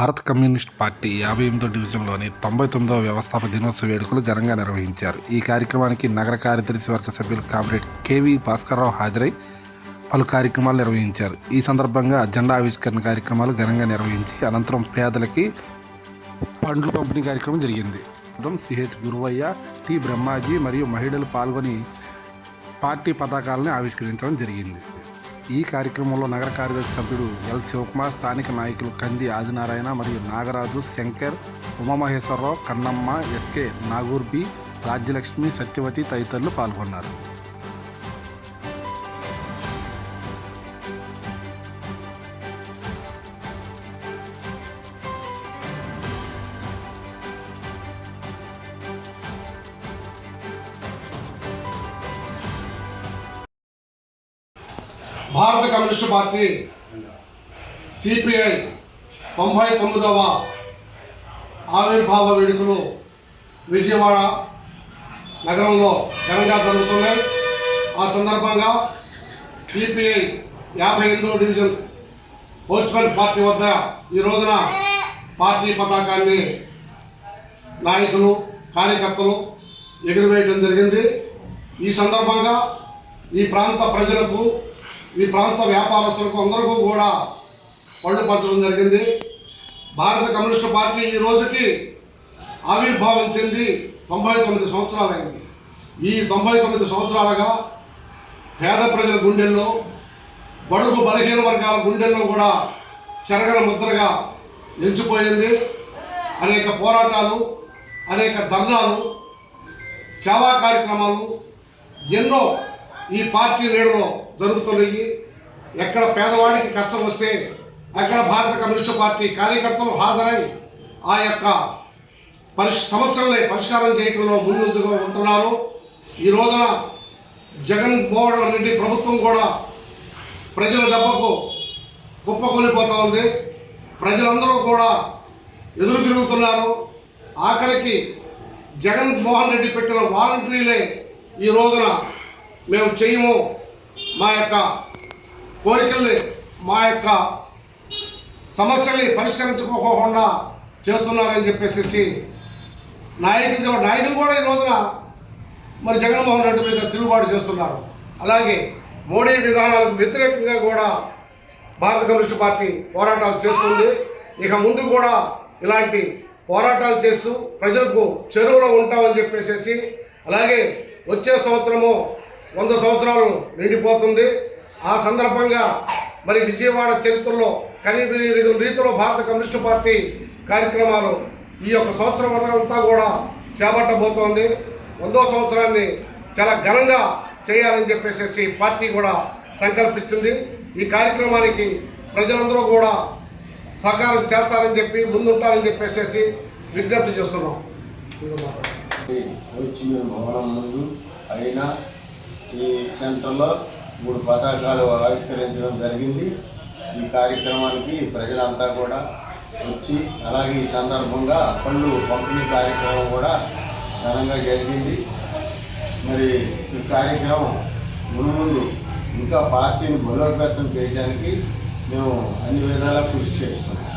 భారత communist party 58వ డివిజన్లోని 99వ వ్యవస్థాపక దినోత్సవ వేడుకలు ఘనంగా నిర్వహించారు. ఈ కార్యక్రమానికి నగర కార్యదర్శి వర్గ సభ్యులు కామ్రేడ్ కెవి భాస్కర్రావు హాజరై పలు కార్యక్రమాలు నిర్వహించారు. ఈ సందర్భంగా జెండా ఆవిష్కరణ కార్యక్రమాలు ఘనంగా నిర్వహించి అనంతరం పేదలకి పండ్లు పంపిణీ కార్యక్రమం జరిగింది. సిహెచ్ గురువయ్య, టి బ్రహ్మాజీ మరియు మహిళలు పాల్గొని పార్టీ పతాకాలను ఆవిష్కరించడం జరిగింది. ఈ కార్యక్రమంలో నగర కార్యదర్శి సభ్యుడు ఎల్ శివకుమార్, స్థానిక నాయకులు కంది ఆదినారాయణ మరియు నాగరాజు, శంకర్, ఉమామహేశ్వరరావు, కన్నమ్మ, ఎస్కే నాగూర్బి, రాజ్యలక్ష్మి, సత్యవతి తదితరులు పాల్గొన్నారు. భారత కమ్యూనిస్టు పార్టీ సిపిఐ 99వ ఆవిర్భావ వేడుకలు విజయవాడ నగరంలో ఘనంగా జరుగుతున్నాయి. ఆ సందర్భంగా సిపిఐ 58వ డివిజన్ పోర్చుగల్ పార్టీ వద్ద ఈ రోజున పార్టీ పతాకాన్ని నాయకులు, కార్యకర్తలు ఎగురవేయడం జరిగింది. ఈ సందర్భంగా ఈ ప్రాంత ప్రజలకు, ఈ ప్రాంత వ్యాపారస్తులకు అందరికీ కూడా పళ్ళు పంచడం జరిగింది. భారత కమ్యూనిస్టు పార్టీ ఈ రోజుకి ఆవిర్భావం చెంది 99 సంవత్సరాలైంది. ఈ 99 సంవత్సరాలుగా పేద ప్రజల గుండెల్లో, బడుగు బలహీన వర్గాల గుండెల్లో కూడా చెరగని ముద్రగా నిలిచిపోయింది. అనేక పోరాటాలు, అనేక ధర్నాలు, సేవా కార్యక్రమాలు ఎన్నో ఈ పార్టీ నీడలో జరుగుతున్నాయి. ఎక్కడ పేదవాడికి కష్టం వస్తే అక్కడ భారత కమ్యూనిస్టు పార్టీ కార్యకర్తలు హాజరై ఆ యొక్క సమస్యల్ని పరిష్కారం చేయడంలో ముందుగా ఉంటున్నారు. ఈ రోజున జగన్మోహన్ రెడ్డి ప్రభుత్వం కూడా ప్రజల దెబ్బకు కుప్పకూలిపోతూ ఉంది. ప్రజలందరూ కూడా ఎదురు తిరుగుతున్నారు. ఆఖరికి జగన్మోహన్ రెడ్డి పెట్టిన వాలంటీర్లే ఈ రోజున మేము చేయము, మా యొక్క కోరికల్ని, మా యొక్క సమస్యల్ని పరిష్కరించుకోకుండా చేస్తున్నారని చెప్పేసి నాయకులు కూడా ఈ రోజున మరి జగన్మోహన్ రెడ్డి మీద తిరుగుబాటు చేస్తున్నారు. అలాగే మోడీ విధానాలకు వ్యతిరేకంగా కూడా భారత కమ్యూనిస్టు పార్టీ పోరాటాలు చేస్తుంది. ఇక ముందు కూడా ఇలాంటి పోరాటాలు చేస్తూ ప్రజలకు చెరువులో ఉంటామని చెప్పేసి, అలాగే వచ్చే సంవత్సరము 100 సంవత్సరాలు నిండిపోతుంది. ఆ సందర్భంగా మరి విజయవాడ చరిత్రలో కనీవిని రీతిలో భారత కమ్యూనిస్టు పార్టీ కార్యక్రమాలు ఈ యొక్క సంవత్సరం అంతా కూడా చేపట్టబోతోంది. 100వ సంవత్సరాన్ని చాలా ఘనంగా చేయాలని చెప్పేసి పార్టీ కూడా సంకల్పించింది. ఈ కార్యక్రమానికి ప్రజలందరూ కూడా సహకారం చేస్తారని చెప్పి, ముందుంటారని చెప్పేసి విజ్ఞప్తి చేస్తున్నాం. అయినా ఈ సెంటర్లో 3 పతాకాలు ఆవిష్కరించడం జరిగింది. ఈ కార్యక్రమానికి ప్రజలంతా కూడా వచ్చి, అలాగే ఈ సందర్భంగా పళ్ళు పంపిణీ కార్యక్రమం కూడా ఘనంగా జరిగింది. మరి ఈ కార్యక్రమం ముందు ఇంకా పార్టీని బలోపేతం చేయడానికి మేము అన్ని విధాలా కృషి చేస్తున్నాం.